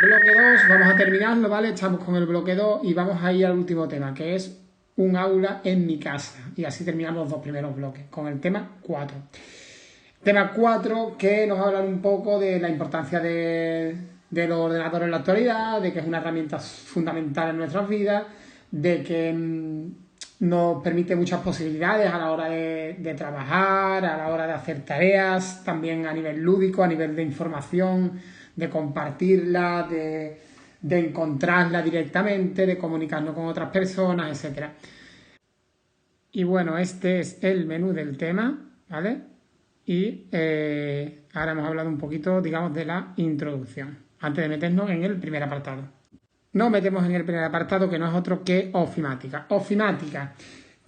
bloque 2, vamos a terminarlo, ¿vale? Estamos con el bloque 2 y vamos a ir al último tema, que es un aula en mi casa. Y así terminamos los dos primeros bloques, con el tema 4. Tema 4, que nos habla un poco de la importancia de los ordenadores en la actualidad, de que es una herramienta fundamental en nuestras vidas, de que nos permite muchas posibilidades a la hora de trabajar, a la hora de hacer tareas, también a nivel lúdico, a nivel de información, de compartirla, de encontrarla directamente, de comunicarnos con otras personas, etc. Y bueno, este es el menú del tema, ¿vale? Y ahora hemos hablado un poquito, digamos, de la introducción, antes de meternos en el primer apartado. Nos metemos en el primer apartado, que no es otro que ofimática. Ofimática,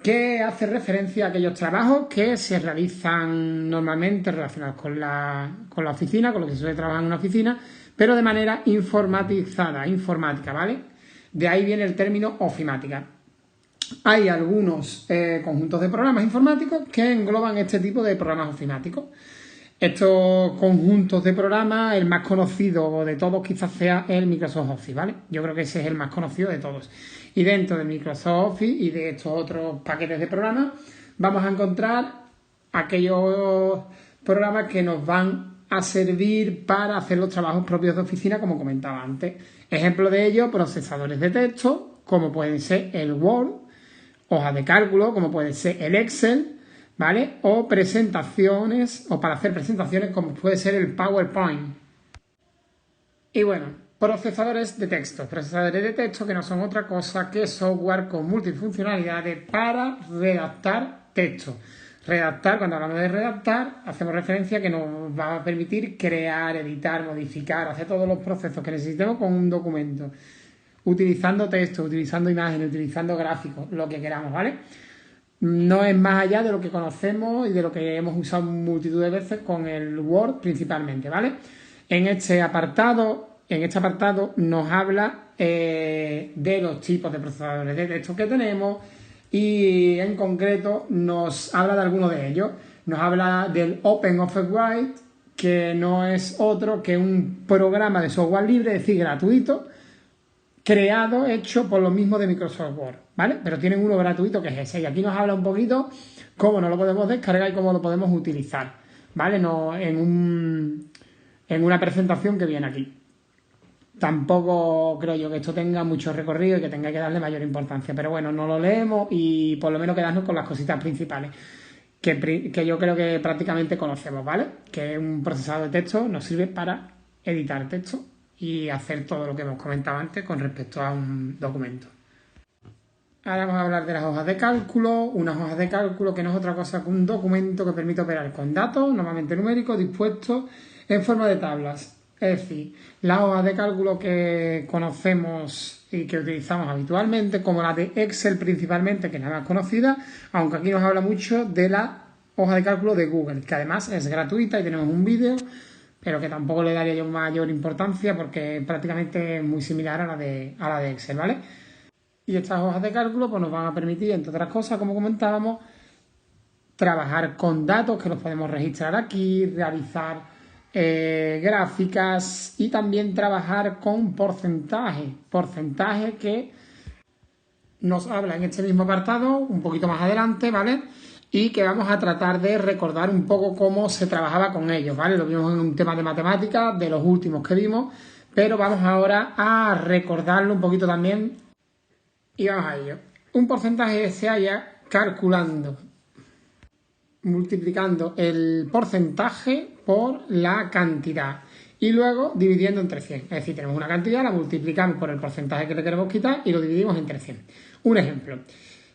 que hace referencia a aquellos trabajos que se realizan normalmente relacionados con la oficina, con lo que se suele trabajar en una oficina, pero de manera informática, ¿vale? De ahí viene el término ofimática. Hay algunos conjuntos de programas informáticos que engloban este tipo de programas ofimáticos. Estos conjuntos de programas, el más conocido de todos quizás sea el Microsoft Office, ¿vale? Yo creo que ese es el más conocido de todos. Y dentro del Microsoft Office y de estos otros paquetes de programas vamos a encontrar aquellos programas que nos van a servir para hacer los trabajos propios de oficina, como comentaba antes. Ejemplo de ello, procesadores de texto, como pueden ser el Word, hojas de cálculo, como puede ser el Excel, ¿vale? O presentaciones, o para hacer presentaciones, como puede ser el PowerPoint. Y bueno, procesadores de texto que no son otra cosa que software con multifuncionalidades para redactar texto. Redactar, cuando hablamos de redactar, hacemos referencia a que nos va a permitir crear, editar, modificar, hacer todos los procesos que necesitemos con un documento, utilizando texto, utilizando imágenes, utilizando gráficos, lo que queramos, ¿vale? No es más allá de lo que conocemos y de lo que hemos usado multitud de veces con el Word principalmente, ¿vale? En este apartado nos habla de los tipos de procesadores de texto que tenemos y en concreto nos habla de algunos de ellos. Nos habla del OpenOfficeWrite, que no es otro que un programa de software libre, es decir, gratuito, creado, hecho por los mismos de Microsoft Word, ¿vale? Pero tienen uno gratuito que es ese. Y aquí nos habla un poquito cómo nos lo podemos descargar y cómo lo podemos utilizar, ¿vale? No en una presentación que viene aquí. Tampoco creo yo que esto tenga mucho recorrido y que tenga que darle mayor importancia. Pero bueno, no lo leemos y por lo menos quedarnos con las cositas principales que yo creo que prácticamente conocemos, ¿vale? Que un procesador de texto nos sirve para editar texto y hacer todo lo que hemos comentado antes con respecto a un documento. Ahora vamos a hablar de las hojas de cálculo. Unas hojas de cálculo que no es otra cosa que un documento que permite operar con datos, normalmente numéricos, dispuestos en forma de tablas. Es decir, las hojas de cálculo que conocemos y que utilizamos habitualmente, como la de Excel principalmente, que es la más conocida, aunque aquí nos habla mucho de la hoja de cálculo de Google, que además es gratuita y tenemos un vídeo, pero que tampoco le daría yo mayor importancia porque prácticamente es muy similar a la de Excel, ¿vale? Y estas hojas de cálculo pues nos van a permitir, entre otras cosas, como comentábamos, trabajar con datos que los podemos registrar aquí, realizar gráficas y también trabajar con porcentaje que nos habla en este mismo apartado un poquito más adelante, ¿vale? Y que vamos a tratar de recordar un poco cómo se trabajaba con ellos, ¿vale? Lo vimos en un tema de matemáticas, de los últimos que vimos, pero vamos ahora a recordarlo un poquito también y vamos a ello. Un porcentaje se halla calculando, multiplicando el porcentaje por la cantidad y luego dividiendo entre 100. Es decir, tenemos una cantidad, la multiplicamos por el porcentaje que le queremos quitar y lo dividimos entre 100. Un ejemplo.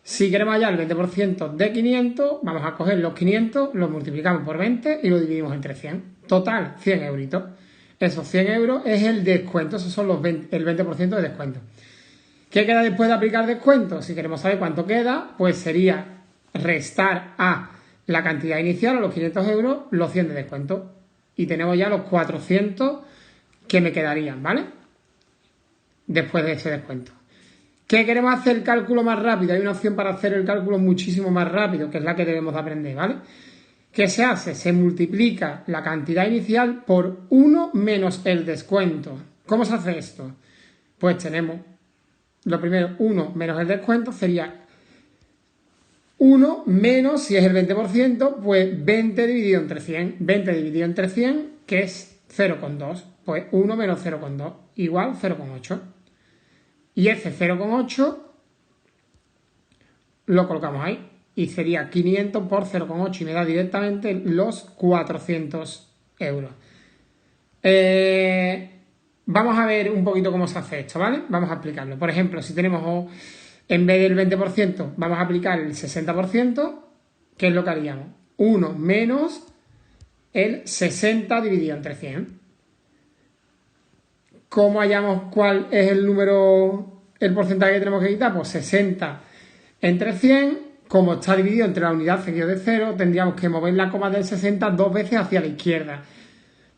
Si queremos hallar el 20% de 500, vamos a coger los 500, los multiplicamos por 20 y lo dividimos entre 100. Total, 100 euritos. Esos 100 euros es el descuento, esos son el 20% de descuento. ¿Qué queda después de aplicar descuento? Si queremos saber cuánto queda, pues sería restar a la cantidad inicial, a los 500 euros, los 100 de descuento. Y tenemos ya los 400 que me quedarían, ¿vale? Después de ese descuento. ¿Qué queremos hacer el cálculo más rápido? Hay una opción para hacer el cálculo muchísimo más rápido, que es la que debemos de aprender, ¿vale? ¿Qué se hace? Se multiplica la cantidad inicial por 1 menos el descuento. ¿Cómo se hace esto? Pues tenemos, lo primero, 1 menos el descuento sería 1 menos, si es el 20%, pues 20 dividido entre 100. 20 dividido entre 100, que es 0,2. Pues 1 menos 0,2 igual 0,8. Y ese 0,8 lo colocamos ahí. Y sería 500 por 0,8 y me da directamente los 400 euros. Vamos a ver un poquito cómo se hace esto, ¿vale? Vamos a explicarlo. Por ejemplo, si tenemos, en vez del 20%, vamos a aplicar el 60%, ¿qué es lo que haríamos? 1 menos el 60 dividido entre 100. ¿Cómo hallamos cuál es el número, el porcentaje que tenemos que quitar? Pues 60 entre 100, como está dividido entre la unidad seguido de 0, tendríamos que mover la coma del 60 dos veces hacia la izquierda.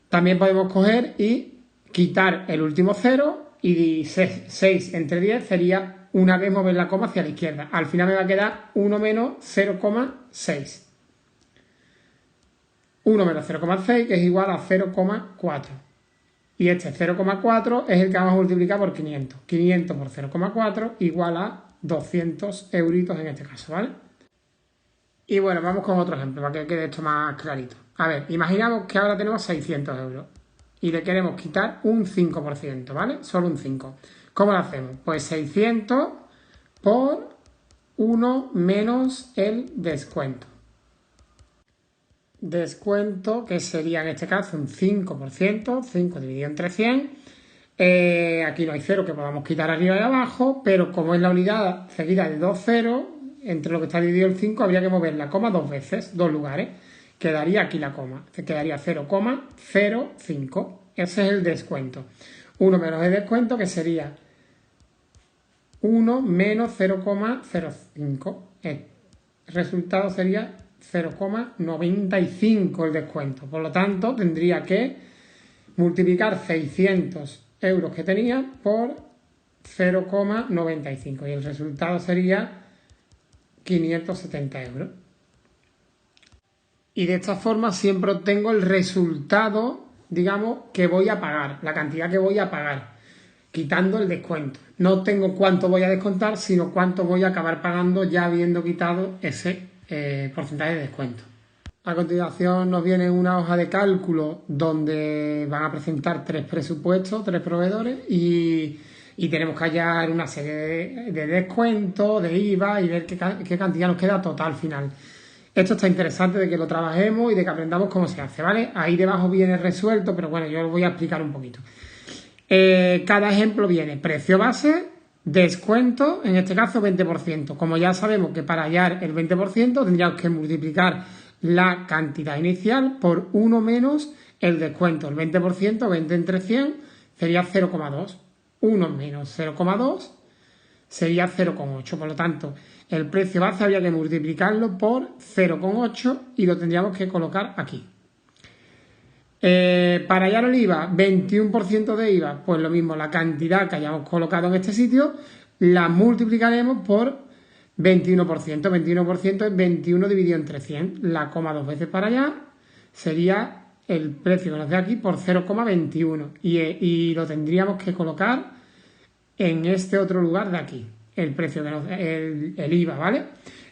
También podemos coger y quitar el último 0 y 6 entre 10 sería una vez mover la coma hacia la izquierda. Al final me va a quedar 1 menos 0,6. 1 menos 0,6 que es igual a 0,4. Y este 0,4 es el que vamos a multiplicar por 500. 500 por 0,4 igual a 200 euritos en este caso, ¿vale? Y bueno, vamos con otro ejemplo para que quede esto más clarito. A ver, imaginamos que ahora tenemos 600 euros y le queremos quitar un 5%, ¿vale? Solo un 5. ¿Cómo lo hacemos? Pues 600 por 1 menos el descuento. Descuento, que sería en este caso un 5%, 5 dividido entre 100. Aquí no hay 0 que podamos quitar arriba y abajo, pero como es la unidad seguida de 2 ceros, entre lo que está dividido el 5 habría que mover la coma dos veces, dos lugares. Quedaría aquí la coma, quedaría 0,05. Ese es el descuento. 1 menos el descuento, que sería 1 menos 0,05. El resultado sería 0,95 el descuento. Por lo tanto, tendría que multiplicar 600 euros que tenía por 0,95 y el resultado sería 570 euros. Y de esta forma siempre obtengo el resultado, digamos, que voy a pagar, la cantidad que voy a pagar, quitando el descuento. No obtengo cuánto voy a descontar, sino cuánto voy a acabar pagando ya habiendo quitado ese porcentaje de descuento. A continuación nos viene una hoja de cálculo donde van a presentar 3 presupuestos, 3 proveedores y tenemos que hallar una serie de descuentos, de IVA y ver qué cantidad nos queda total final. Esto está interesante de que lo trabajemos y de que aprendamos cómo se hace, ¿vale? Ahí debajo viene resuelto, pero bueno, yo lo voy a explicar un poquito. Cada ejemplo viene precio base, descuento, en este caso 20%. Como ya sabemos que para hallar el 20% tendríamos que multiplicar la cantidad inicial por 1 menos el descuento. El 20%, 20 entre 100, sería 0,2. 1 menos 0,2 sería 0,8. Por lo tanto, el precio base habría que multiplicarlo por 0,8 y lo tendríamos que colocar aquí. Para hallar el IVA, 21% de IVA, pues lo mismo, la cantidad que hayamos colocado en este sitio la multiplicaremos por 21%. 21% es 21 dividido entre 100. La coma dos veces para allá sería el precio que nos da aquí por 0,21 y lo tendríamos que colocar en este otro lugar de aquí, el precio que nos da, el IVA, ¿vale?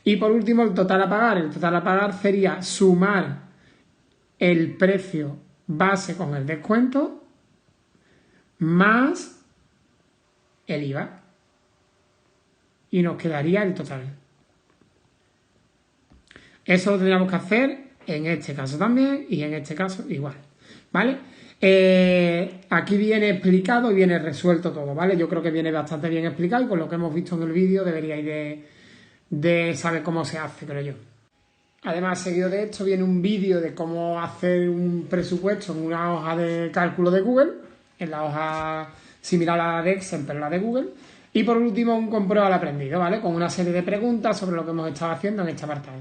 Y por último el total a pagar. El total a pagar sería sumar el precio base con el descuento más el IVA y nos quedaría el total. Eso lo tendríamos que hacer en este caso también y en este caso igual, ¿vale? Aquí viene explicado y viene resuelto todo, ¿vale? Yo creo que viene bastante bien explicado y con lo que hemos visto en el vídeo deberíais de saber cómo se hace, creo yo. Además, seguido de esto viene un vídeo de cómo hacer un presupuesto en una hoja de cálculo de Google, en la hoja similar a la de Excel, pero la de Google. Y por último, un comprueba al aprendido, ¿vale? Con una serie de preguntas sobre lo que hemos estado haciendo en este apartado.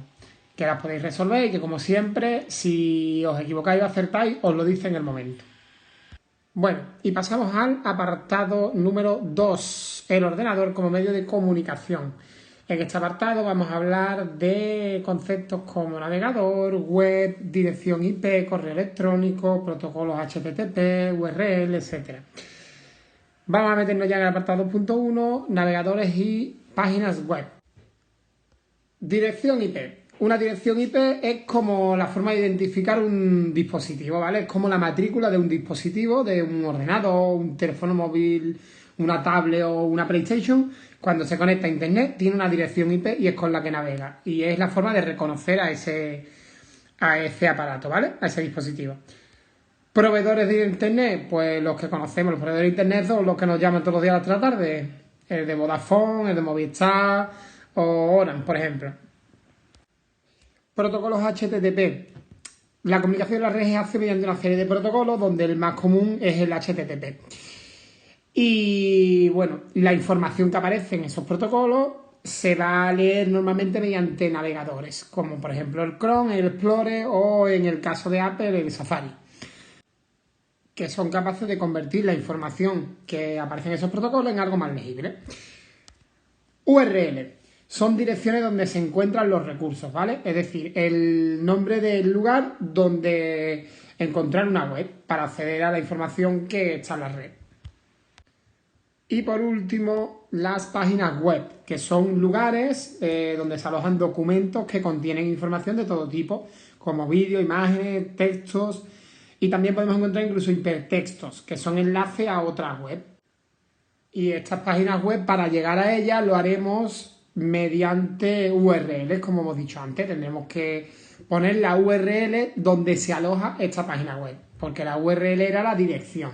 Que las podéis resolver y que, como siempre, si os equivocáis o acertáis, os lo dice en el momento. Bueno, y pasamos al apartado número 2, el ordenador como medio de comunicación. En este apartado vamos a hablar de conceptos como navegador, web, dirección IP, correo electrónico, protocolos HTTP, URL, etc. Vamos a meternos ya en el apartado 2.1, navegadores y páginas web. Dirección IP. Una dirección IP es como la forma de identificar un dispositivo, ¿vale? Es como la matrícula de un dispositivo, de un ordenador, un teléfono móvil, una tablet o una PlayStation. Cuando se conecta a Internet tiene una dirección IP y es con la que navega. Y es la forma de reconocer a ese aparato, ¿vale? A ese dispositivo. Proveedores de Internet, pues los que conocemos, los proveedores de Internet son los que nos llaman todos los días a la tarde. El de Vodafone, el de Movistar o Orange, por ejemplo. Protocolos HTTP. La comunicación en las redes se hace mediante una serie de protocolos, donde el más común es el HTTP. Y bueno, la información que aparece en esos protocolos se va a leer normalmente mediante navegadores, como por ejemplo el Chrome, el Explorer o en el caso de Apple, el Safari, que son capaces de convertir la información que aparece en esos protocolos en algo más legible. URL. Son direcciones donde se encuentran los recursos, ¿vale? Es decir, el nombre del lugar donde encontrar una web para acceder a la información que está en la red. Y por último, las páginas web, que son lugares donde se alojan documentos que contienen información de todo tipo, como vídeos, imágenes, textos, y también podemos encontrar incluso hipertextos, que son enlaces a otras web. Y estas páginas web, para llegar a ellas, lo haremos mediante URLs, como hemos dicho antes. Tendremos que poner la URL donde se aloja esta página web, porque la URL era la dirección.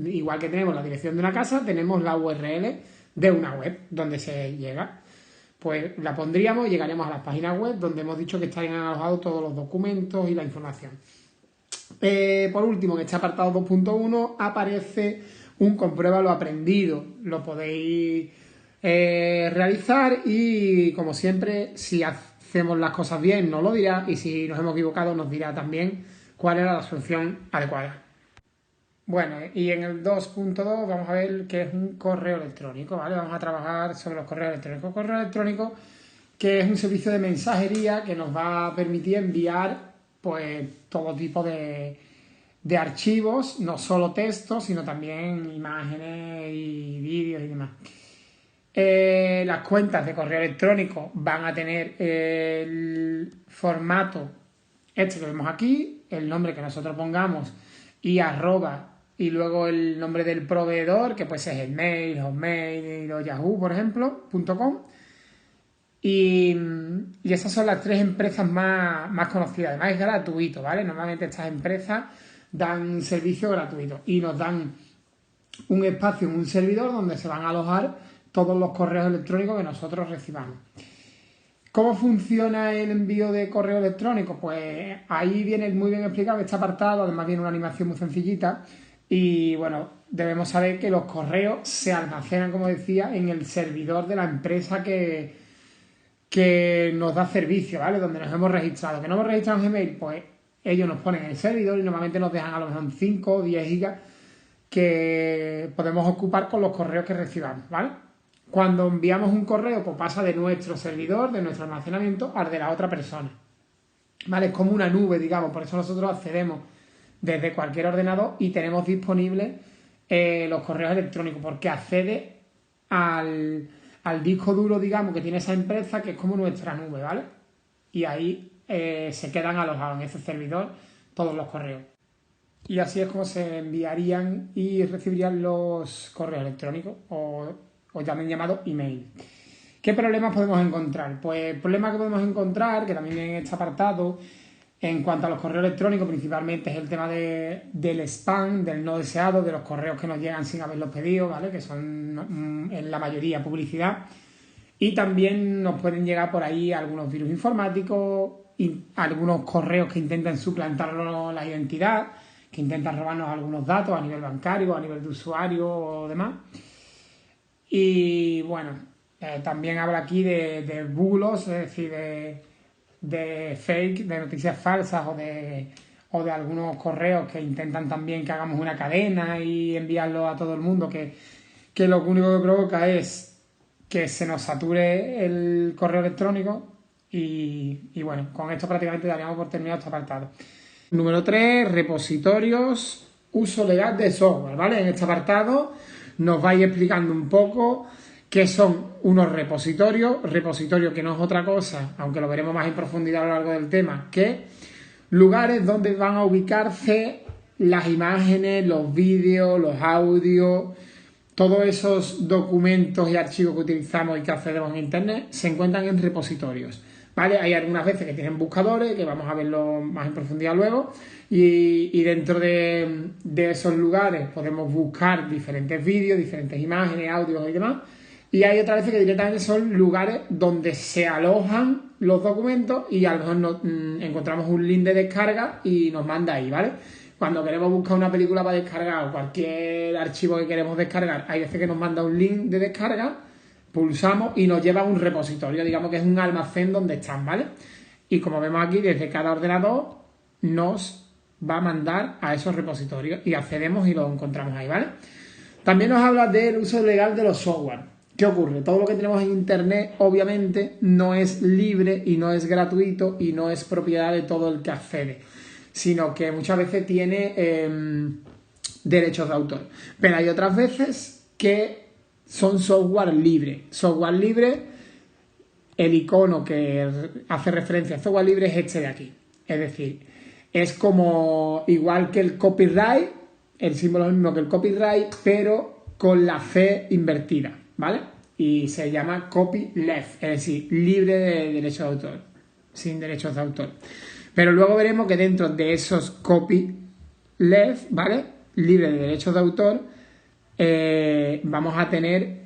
Igual que tenemos la dirección de una casa, tenemos la URL de una web donde se llega. Pues la pondríamos y llegaríamos a las páginas web donde hemos dicho que estarían alojados todos los documentos y la información. Por último, en este apartado 2.1 aparece un comprueba lo aprendido. Lo podéis realizar y, como siempre, si hacemos las cosas bien nos lo dirá, y si nos hemos equivocado nos dirá también cuál era la solución adecuada. Bueno, y en el 2.2 vamos a ver qué es un correo electrónico, ¿vale? Vamos a trabajar sobre los correos electrónicos. Correo electrónico, que es un servicio de mensajería que nos va a permitir enviar pues todo tipo de archivos, no solo textos, sino también imágenes y vídeos y demás. Las cuentas de correo electrónico van a tener el formato este que vemos aquí, el nombre que nosotros pongamos y arroba, y luego el nombre del proveedor, que puede ser el mail, Hotmail o Yahoo, por ejemplo, .com. Y esas son las tres empresas más conocidas. Además es gratuito, ¿vale? Normalmente estas empresas dan servicio gratuito y nos dan un espacio en un servidor donde se van a alojar todos los correos electrónicos que nosotros recibamos. ¿Cómo funciona el envío de correo electrónico? Pues ahí viene muy bien explicado este apartado, además viene una animación muy sencillita y bueno, debemos saber que los correos se almacenan, como decía, en el servidor de la empresa que nos da servicio, ¿vale? Donde nos hemos registrado. Que no hemos registrado en Gmail, pues ellos nos ponen en el servidor y normalmente nos dejan a lo mejor 5 o 10 gigas que podemos ocupar con los correos que recibamos, ¿vale? Cuando enviamos un correo, pues pasa de nuestro servidor, de nuestro almacenamiento, al de la otra persona, ¿vale? Es como una nube, digamos, por eso nosotros accedemos desde cualquier ordenador y tenemos disponibles los correos electrónicos, porque accede al disco duro, digamos, que tiene esa empresa, que es como nuestra nube, ¿vale? Y ahí se quedan alojados en ese servidor todos los correos. Y así es como se enviarían y recibirían los correos electrónicos, o también llamados email. ¿Qué problemas podemos encontrar? Pues el problema que podemos encontrar, que también en este apartado, en cuanto a los correos electrónicos, principalmente es el tema del spam, del no deseado, de los correos que nos llegan sin haberlos pedido, ¿vale? Que son en la mayoría publicidad. Y también nos pueden llegar por ahí algunos virus informáticos, y algunos correos que intentan suplantarnos la identidad, que intentan robarnos algunos datos a nivel bancario, a nivel de usuario o demás. Y bueno, también habla aquí de bulos, es decir, de fake, de noticias falsas o de algunos correos que intentan también que hagamos una cadena y enviarlo a todo el mundo, que lo único que provoca es que se nos sature el correo electrónico. Y bueno, con esto prácticamente daríamos por terminado este apartado. Número 3, repositorios, uso legal de software, ¿vale? En este apartado nos va a ir explicando un poco qué son unos repositorios que no es otra cosa, aunque lo veremos más en profundidad a lo largo del tema, que lugares donde van a ubicarse las imágenes, los vídeos, los audios, todos esos documentos y archivos que utilizamos y que accedemos en internet se encuentran en repositorios, ¿vale? Hay algunas veces que tienen buscadores, que vamos a verlo más en profundidad luego, y dentro de esos lugares podemos buscar diferentes vídeos, diferentes imágenes, audios y demás. Y hay otras veces que directamente son lugares donde se alojan los documentos y a lo mejor encontramos un link de descarga y nos manda ahí, ¿vale? Cuando queremos buscar una película para descargar o cualquier archivo que queremos descargar, hay veces que nos manda un link de descarga, pulsamos y nos lleva a un repositorio, digamos que es un almacén donde están, ¿vale? Y como vemos aquí, desde cada ordenador nos va a mandar a esos repositorios y accedemos y los encontramos ahí, ¿vale? También nos habla del uso legal de los software. ¿Qué ocurre? Todo lo que tenemos en internet obviamente no es libre y no es gratuito y no es propiedad de todo el que accede, sino que muchas veces tiene derechos de autor. Pero hay otras veces que son software libre. Software libre, el icono que hace referencia a software libre es este de aquí. Es decir, es como igual que el copyright, el símbolo es el mismo que el copyright, pero con la C invertida, ¿vale? Y se llama copyleft, es decir, libre de derechos de autor, sin derechos de autor. Pero luego veremos que dentro de esos copyleft, ¿vale? Libre de derechos de autor, vamos a tener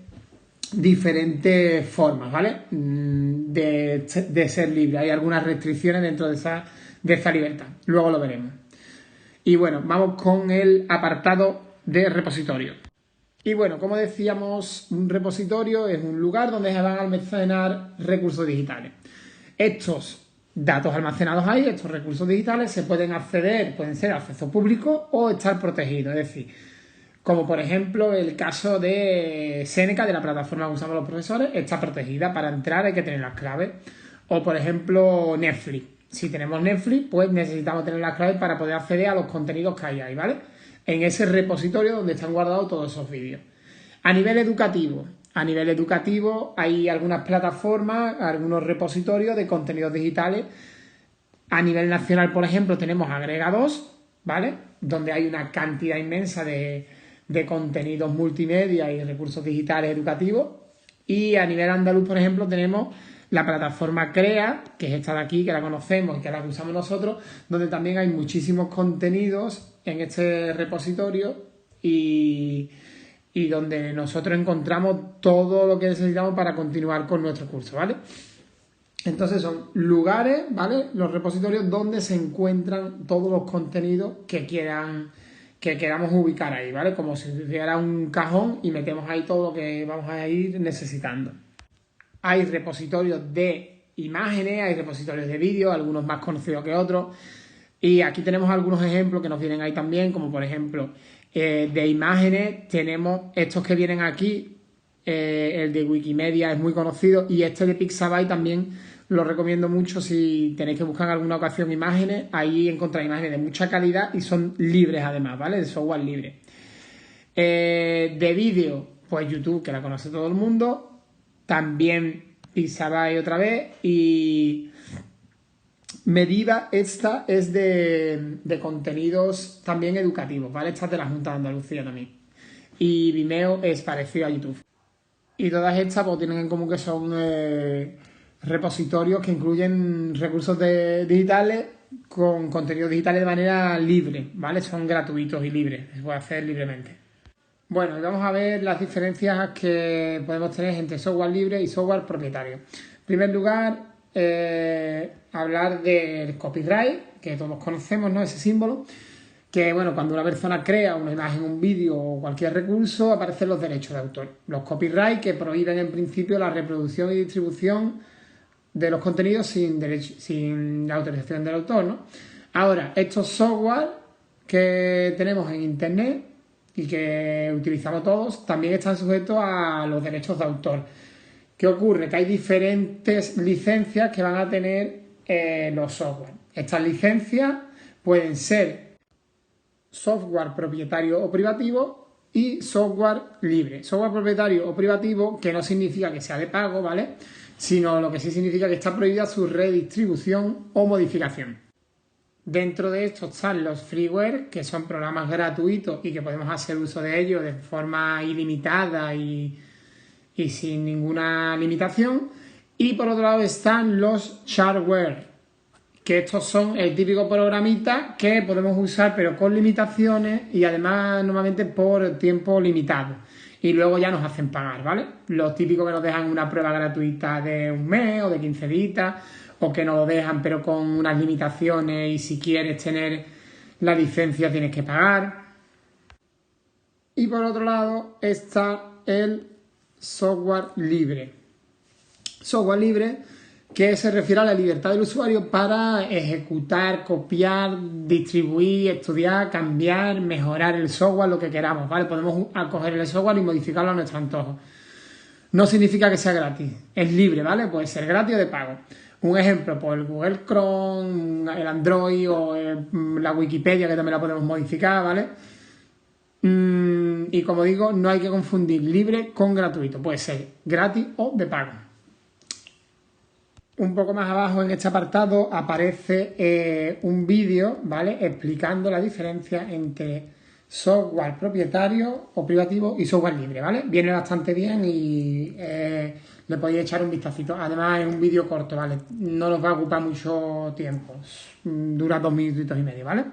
diferentes formas, ¿vale? De ser libre. Hay algunas restricciones dentro de esa libertad. Luego lo veremos. Y bueno, vamos con el apartado de repositorio. Y bueno, como decíamos, un repositorio es un lugar donde se van a almacenar recursos digitales. Estos datos almacenados ahí, estos recursos digitales, se pueden acceder, pueden ser acceso público o estar protegidos. Es decir, como por ejemplo el caso de Seneca, de la plataforma que usamos los profesores, está protegida. Para entrar hay que tener las claves. O por ejemplo Netflix. Si tenemos Netflix, pues necesitamos tener las claves para poder acceder a los contenidos que hay ahí, ¿vale? En ese repositorio donde están guardados todos esos vídeos. A nivel educativo hay algunas plataformas, algunos repositorios de contenidos digitales. A nivel nacional, por ejemplo, tenemos Agrega2, ¿vale? Donde hay una cantidad inmensa de contenidos multimedia y recursos digitales educativos. Y a nivel andaluz, por ejemplo, tenemos la plataforma CREA, que es esta de aquí, que la conocemos y que la usamos nosotros, donde también hay muchísimos contenidos en este repositorio y donde nosotros encontramos todo lo que necesitamos para continuar con nuestro curso, ¿vale? Entonces son lugares, ¿vale? Los repositorios donde se encuentran todos los contenidos que queramos ubicar ahí, ¿vale? Como si fuera un cajón y metemos ahí todo lo que vamos a ir necesitando. Hay repositorios de imágenes, hay repositorios de vídeos, algunos más conocidos que otros. Y aquí tenemos algunos ejemplos que nos vienen ahí también, como por ejemplo de imágenes tenemos estos que vienen aquí, el de Wikimedia es muy conocido y este de Pixabay también lo recomiendo mucho si tenéis que buscar en alguna ocasión imágenes, ahí encontráis imágenes de mucha calidad y son libres además, ¿vale? De software libre. De vídeo, pues YouTube, que la conoce todo el mundo, también Pixabay otra vez y Mediva, esta es de contenidos también educativos, ¿vale? Esta es de la Junta de Andalucía también. Y Vimeo es parecido a YouTube. Y todas estas pues tienen en común que son repositorios que incluyen recursos digitales con contenidos digitales de manera libre, ¿vale? Son gratuitos y libres, se puede hacer libremente. Bueno, y vamos a ver las diferencias que podemos tener entre software libre y software propietario. En primer lugar, hablar del copyright, que todos conocemos, ¿no? Ese símbolo, que bueno, cuando una persona crea una imagen, un vídeo o cualquier recurso, aparecen los derechos de autor. Los copyright que prohíben en principio la reproducción y distribución de los contenidos sin la autorización del autor, ¿no? Ahora, estos software que tenemos en internet y que utilizamos todos, también están sujetos a los derechos de autor. ¿Qué ocurre? Que hay diferentes licencias que van a tener los software. Estas licencias pueden ser software propietario o privativo y software libre. Software propietario o privativo, que no significa que sea de pago, ¿vale? Sino lo que sí significa que está prohibida su redistribución o modificación. Dentro de esto están los freeware, que son programas gratuitos y que podemos hacer uso de ellos de forma ilimitada y sin ninguna limitación. Y por otro lado están los shareware, que estos son el típico programita que podemos usar pero con limitaciones y además normalmente por tiempo limitado. Y luego ya nos hacen pagar, ¿vale? Los típicos que nos dejan una prueba gratuita de un mes o de 15 días, o que nos lo dejan pero con unas limitaciones y si quieres tener la licencia tienes que pagar. Y por otro lado está el software libre. Software libre que se refiere a la libertad del usuario para ejecutar, copiar, distribuir, estudiar, cambiar, mejorar el software, lo que queramos, ¿vale? Podemos coger el software y modificarlo a nuestro antojo. No significa que sea gratis, es libre, ¿vale? Puede ser gratis o de pago. Un ejemplo, pues el Google Chrome, el Android o la Wikipedia, que también la podemos modificar, ¿vale? Y como digo, no hay que confundir libre con gratuito, puede ser gratis o de pago. Un poco más abajo en este apartado aparece un vídeo, ¿vale? Explicando la diferencia entre software propietario o privativo y software libre, ¿vale? Viene bastante bien y le podéis echar un vistacito. Además es un vídeo corto, ¿vale? No nos va a ocupar mucho tiempo. Dura 2 minutitos y medio, ¿vale?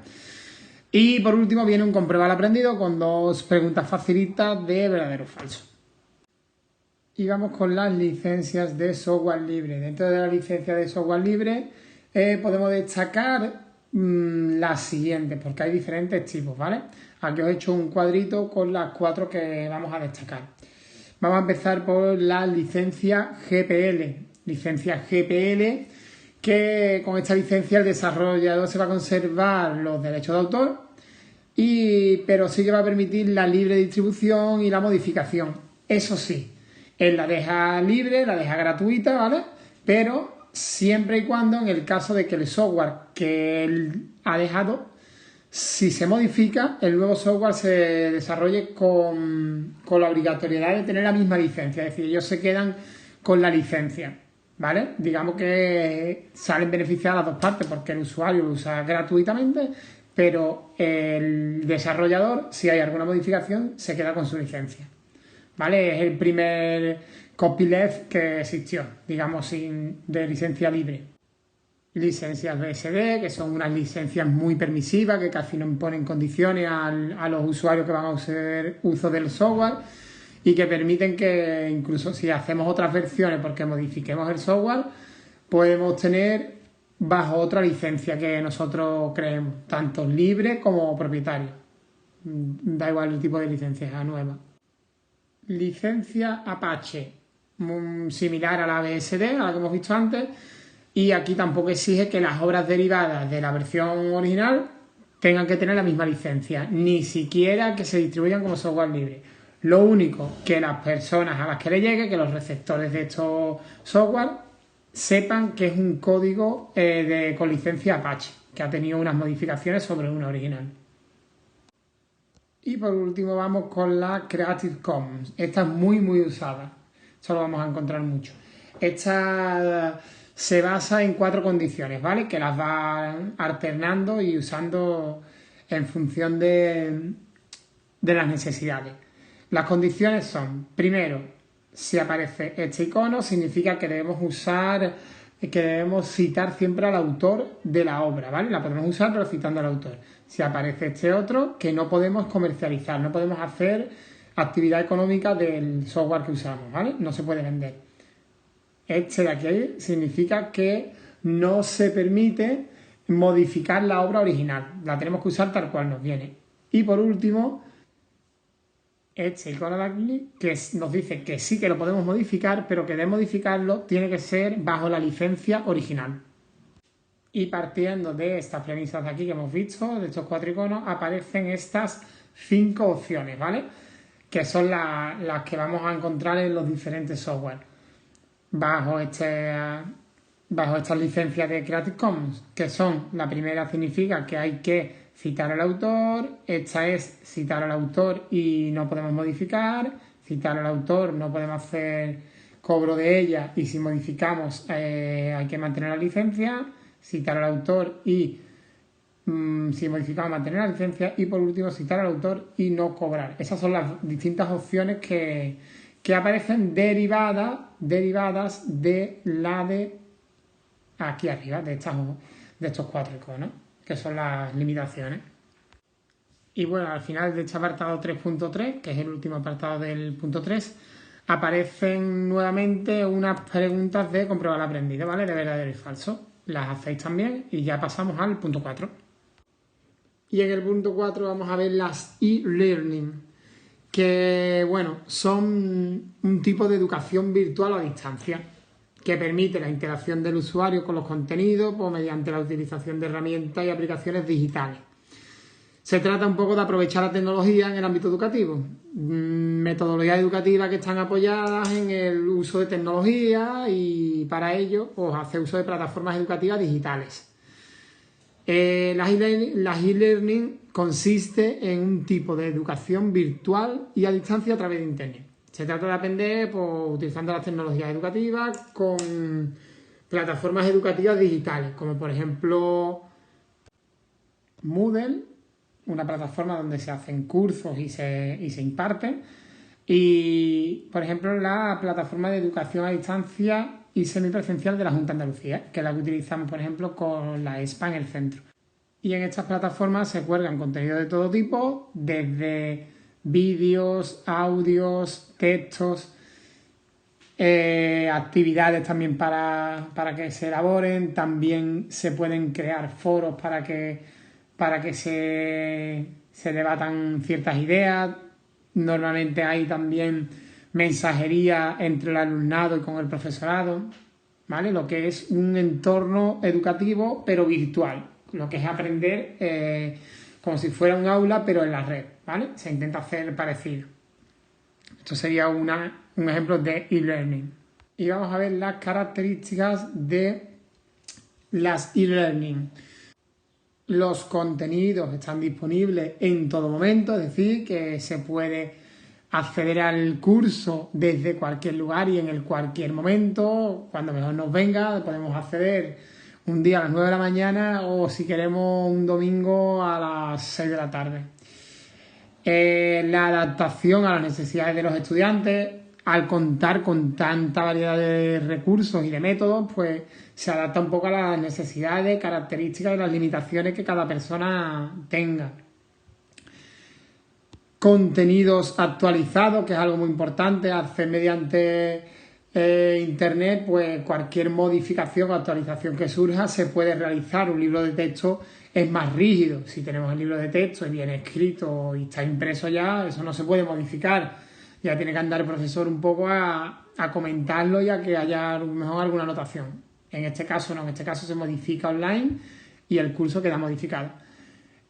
Y por último viene un comprueba el aprendido con 2 preguntas facilitas de verdadero o falso. Y vamos con las licencias de software libre. Dentro de la licencia de software libre podemos destacar las siguientes, porque hay diferentes tipos, ¿vale? Aquí os he hecho un cuadrito con las 4 que vamos a destacar. Vamos a empezar por la licencia GPL. Licencia GPL, que con esta licencia el desarrollador se va a conservar los derechos de autor, pero sí que va a permitir la libre distribución y la modificación. Eso sí, él la deja libre, la deja gratuita, ¿vale? Pero siempre y cuando en el caso de que el software que él ha dejado, si se modifica, el nuevo software se desarrolle con la obligatoriedad de tener la misma licencia. Es decir, ellos se quedan con la licencia, ¿vale? Digamos que salen beneficiadas las dos partes porque el usuario lo usa gratuitamente, pero el desarrollador, si hay alguna modificación, se queda con su licencia. ¿Vale? Es el primer copyleft que existió, digamos, de licencia libre. Licencias BSD, que son unas licencias muy permisivas, que casi no imponen condiciones a los usuarios que van a hacer uso del software y que permiten que incluso si hacemos otras versiones porque modifiquemos el software, podemos tener bajo otra licencia que nosotros creemos, tanto libre como propietaria. Da igual el tipo de licencia nueva. Licencia Apache, similar a la BSD, a la que hemos visto antes, y aquí tampoco exige que las obras derivadas de la versión original tengan que tener la misma licencia, ni siquiera que se distribuyan como software libre. Lo único que las personas a las que le llegue, que los receptores de estos software, sepan que es un código con licencia Apache, que ha tenido unas modificaciones sobre una original. Y por último vamos con la Creative Commons. Esta es muy usada. Esto lo vamos a encontrar mucho. Esta se basa en 4 condiciones, ¿vale? Que las va alternando y usando en función de las necesidades. Las condiciones son, primero, si aparece este icono, significa que debemos citar siempre al autor de la obra, ¿vale? La podemos usar pero citando al autor. Si aparece este otro, que no podemos comercializar, no podemos hacer actividad económica del software que usamos, ¿vale? No se puede vender. Este de aquí significa que no se permite modificar la obra original, la tenemos que usar tal cual nos viene. Y por último, este icono de aquí que nos dice que sí que lo podemos modificar, pero que de modificarlo tiene que ser bajo la licencia original. Y partiendo de estas premisas de aquí que hemos visto, de estos 4 iconos, aparecen estas 5 opciones, ¿vale? Que son las que vamos a encontrar en los diferentes software. Bajo estas licencias de Creative Commons, que son, la primera significa que hay que citar al autor, esta es citar al autor y no podemos modificar, citar al autor, no podemos hacer cobro de ella y si modificamos hay que mantener la licencia, citar al autor y si modificamos mantener la licencia y por último citar al autor y no cobrar. Esas son las distintas opciones que aparecen derivadas de la de aquí arriba, de estos cuatro iconos, que son las limitaciones. Y bueno, al final de este apartado 3.3, que es el último apartado del punto 3, aparecen nuevamente unas preguntas de comprobar aprendido, ¿vale? De verdadero y falso. Las hacéis también y ya pasamos al punto 4. Y en el punto 4 vamos a ver las e-learning, que bueno, son un tipo de educación virtual a distancia que permite la interacción del usuario con los contenidos pues, mediante la utilización de herramientas y aplicaciones digitales. Se trata un poco de aprovechar la tecnología en el ámbito educativo, metodologías educativas que están apoyadas en el uso de tecnología y para ello pues, hace uso de plataformas educativas digitales. Las e-learning consiste en un tipo de educación virtual y a distancia a través de Internet. Se trata de aprender pues, utilizando las tecnologías educativas con plataformas educativas digitales, como por ejemplo Moodle, una plataforma donde se hacen cursos y se imparten, y por ejemplo la plataforma de educación a distancia y semipresencial de la Junta de Andalucía, que es la que utilizamos por ejemplo con la ESPA en el centro. Y en estas plataformas se cuelgan contenidos de todo tipo, desde vídeos, audios, textos, actividades también para que se elaboren, también se pueden crear foros para que se debatan ciertas ideas. Normalmente hay también mensajería entre el alumnado y con el profesorado, ¿vale? Lo que es un entorno educativo pero virtual, lo que es aprender como si fuera un aula pero en la red, ¿vale? Se intenta hacer parecido. Esto sería un ejemplo de e-learning. Y vamos a ver las características de las e-learning. Los contenidos están disponibles en todo momento, es decir, que se puede acceder al curso desde cualquier lugar y en cualquier momento, cuando mejor nos venga, podemos acceder un día a las 9 de la mañana o si queremos un domingo a las 6 de la tarde. La adaptación a las necesidades de los estudiantes, al contar con tanta variedad de recursos y de métodos, pues se adapta un poco a las necesidades, características y las limitaciones que cada persona tenga. Contenidos actualizados, que es algo muy importante, hacer mediante Internet, pues cualquier modificación o actualización que surja se puede realizar. Un libro de texto es más rígido. Si tenemos el libro de texto y viene escrito y está impreso ya, eso no se puede modificar. Ya tiene que andar el profesor un poco a comentarlo y a que haya a lo mejor alguna anotación. En este caso no, en este caso se modifica online y el curso queda modificado.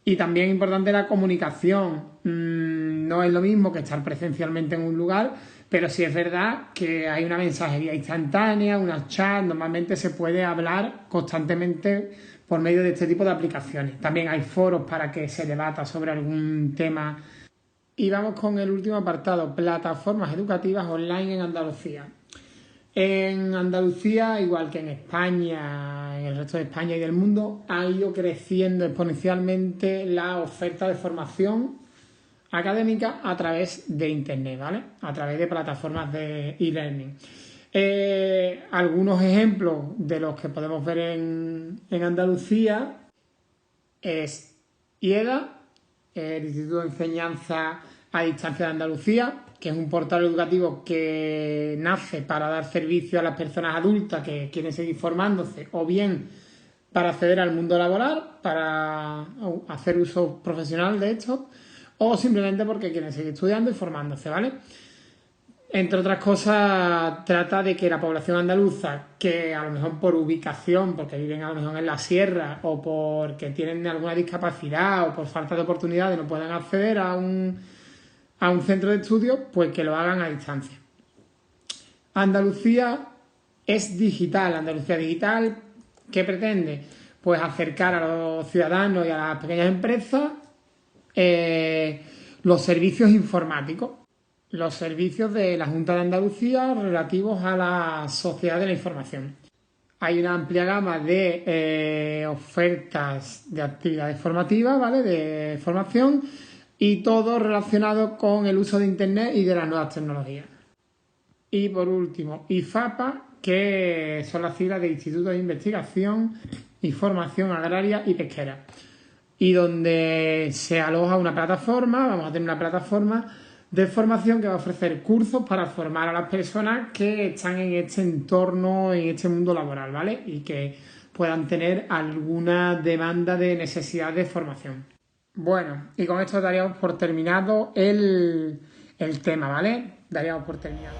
Y también es importante la comunicación. No es lo mismo que estar presencialmente en un lugar, pero sí es verdad que hay una mensajería instantánea, unas chats, normalmente se puede hablar constantemente por medio de este tipo de aplicaciones. También hay foros para que se debata sobre algún tema. Y vamos con el último apartado, plataformas educativas online en Andalucía. En Andalucía, igual que en España, en el resto de España y del mundo, ha ido creciendo exponencialmente la oferta de formación académica a través de Internet, ¿vale? A través de plataformas de e-learning. Algunos ejemplos de los que podemos ver en Andalucía es IEDA, el Instituto de Enseñanza a Distancia de Andalucía, que es un portal educativo que nace para dar servicio a las personas adultas que quieren seguir formándose o bien para acceder al mundo laboral, para hacer uso profesional de esto, o simplemente porque quieren seguir estudiando y formándose, ¿vale? Entre otras cosas, trata de que la población andaluza, que a lo mejor por ubicación, porque viven a lo mejor en la sierra, o porque tienen alguna discapacidad, o por falta de oportunidades, no puedan acceder a un centro de estudio, pues que lo hagan a distancia. Andalucía es digital. Andalucía digital, ¿qué pretende? pues acercar a los ciudadanos y a las pequeñas empresas los servicios informáticos, los servicios de la Junta de Andalucía relativos a la sociedad de la información. Hay una amplia gama de ofertas de actividades formativas, ¿vale? De formación y todo relacionado con el uso de Internet y de las nuevas tecnologías. Y por último, IFAPA, que son las siglas de Instituto de Investigación y Formación Agraria y Pesquera. Y donde se aloja una plataforma, vamos a tener una plataforma de formación que va a ofrecer cursos para formar a las personas que están en este entorno, en este mundo laboral, ¿vale? Y que puedan tener alguna demanda de necesidad de formación. Bueno, y con esto daríamos por terminado el tema, ¿vale? Daríamos por terminado.